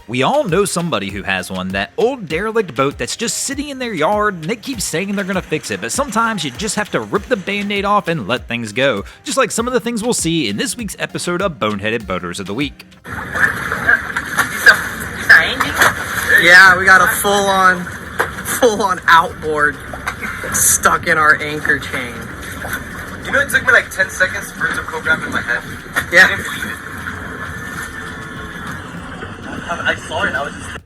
We all know somebody who has one, that old derelict boat that's just sitting in their yard and they keep saying they're gonna fix it, but sometimes you just have to rip the band-aid off and let things go, just like some of the things we'll see in this week's episode of Boneheaded Boaters of the Week. Yeah, we got a full-on outboard stuck in our anchor chain. You know, it took me like 10 seconds for it to program in my head. Yeah. I didn't believe it. I saw it, I was just...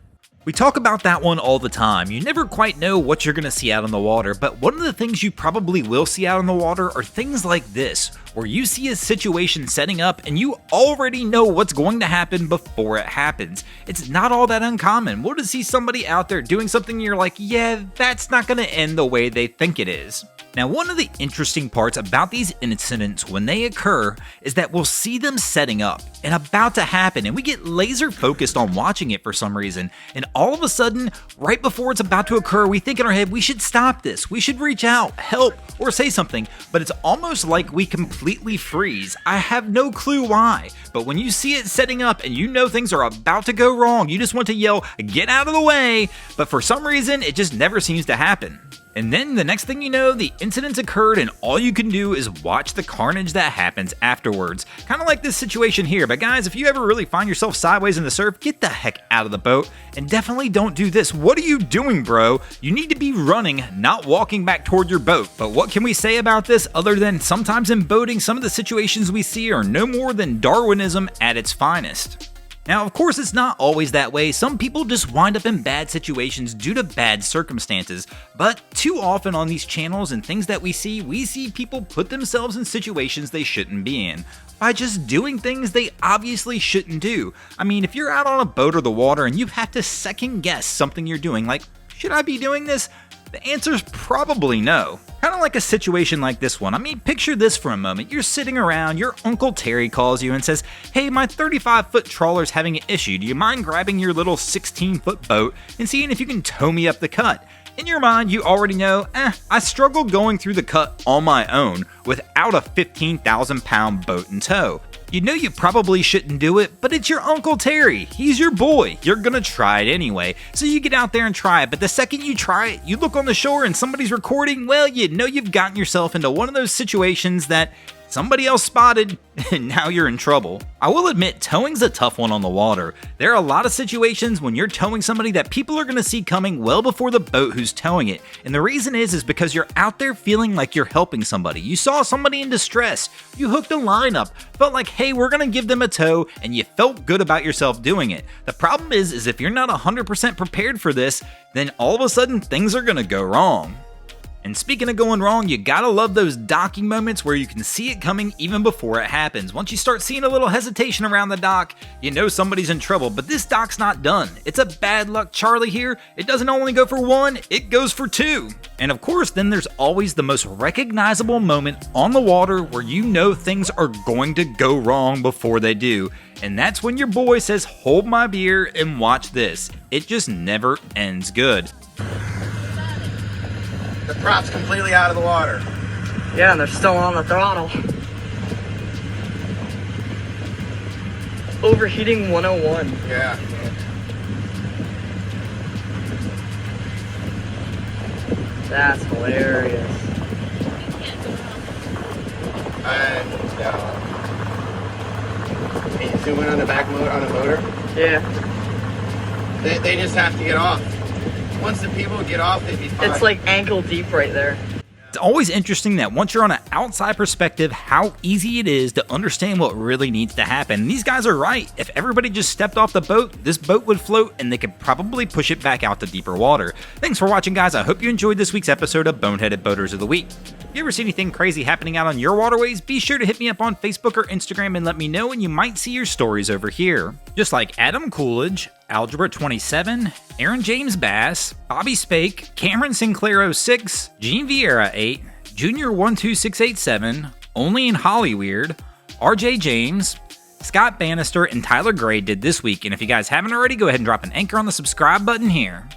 We talk about that one all the time. You never quite know what you're going to see out on the water, but one of the things you probably will see out on the water are things like this, where you see a situation setting up and you already know what's going to happen before it happens. It's not all that uncommon. We'll just see somebody out there doing something and you're like, yeah, that's not going to end the way they think it is. Now, one of the interesting parts about these incidents when they occur is that we'll see them setting up and about to happen, and we get laser focused on watching it for some reason, and all of a sudden, right before it's about to occur, we think in our head, we should stop this, we should reach out, help, or say something, but it's almost like we completely freeze. I have no clue why, but when you see it setting up and you know things are about to go wrong, you just want to yell, get out of the way, but for some reason, it just never seems to happen. And then the next thing you know, the incident's occurred and all you can do is watch the carnage that happens afterwards. Kind of like this situation here, but guys, if you ever really find yourself sideways in the surf, get the heck out of the boat and definitely don't do this. What are you doing, bro? You need to be running, not walking back toward your boat. But what can we say about this other than sometimes in boating, some of the situations we see are no more than Darwinism at its finest. Now, of course, it's not always that way. Some people just wind up in bad situations due to bad circumstances, but too often on these channels and things that we see people put themselves in situations they shouldn't be in by just doing things they obviously shouldn't do. I mean, if you're out on a boat or the water and you have to second guess something you're doing, like, should I be doing this? The answer's probably no. Kind of like a situation like this one. I mean, picture this for a moment. You're sitting around, your Uncle Terry calls you and says, hey, my 35-foot trawler's having an issue. Do you mind grabbing your little 16-foot boat and seeing if you can tow me up the cut? In your mind, you already know, I struggle going through the cut on my own without a 15,000-pound boat in tow. You know you probably shouldn't do it, but it's your Uncle Terry. He's your boy. You're gonna try it anyway. So you get out there and try it, but the second you try it, you look on the shore and somebody's recording, well, you know you've gotten yourself into one of those situations that somebody else spotted, and now you're in trouble. I will admit, towing's a tough one on the water. There are a lot of situations when you're towing somebody that people are gonna see coming well before the boat who's towing it. And the reason is because you're out there feeling like you're helping somebody. You saw somebody in distress, you hooked a line up, felt like, hey, we're gonna give them a tow, and you felt good about yourself doing it. The problem is if you're not 100% prepared for this, then all of a sudden things are gonna go wrong. And speaking of going wrong, you gotta love those docking moments where you can see it coming even before it happens. Once you start seeing a little hesitation around the dock, you know somebody's in trouble, but this dock's not done. It's a bad luck Charlie here. It doesn't only go for one, it goes for two. And of course, then there's always the most recognizable moment on the water where you know things are going to go wrong before they do. And that's when your boy says, hold my beer and watch this. It just never ends good. The prop's completely out of the water. Yeah, and they're still on the throttle. Overheating 101. Yeah. That's hilarious. Can you zoom in on the back motor on the motor? Yeah. They just have to get off. Once the people get off, they'd be fine. It's like ankle deep right there. It's always interesting that once you're on an outside perspective, how easy it is to understand what really needs to happen. And these guys are right. If everybody just stepped off the boat, this boat would float and they could probably push it back out to deeper water. Thanks for watching, guys. I hope you enjoyed this week's episode of Boneheaded Boaters of the Week. If you ever see anything crazy happening out on your waterways, be sure to hit me up on Facebook or Instagram and let me know, and you might see your stories over here. Just like Adam Coolidge, Algebra 27, Aaron James Bass, Bobby Spake, Cameron Sinclair 06, Gene Vieira 8, Junior 12687, Only in Hollyweird, RJ James, Scott Bannister, and Tyler Gray did this week. And if you guys haven't already, go ahead and drop an anchor on the subscribe button here.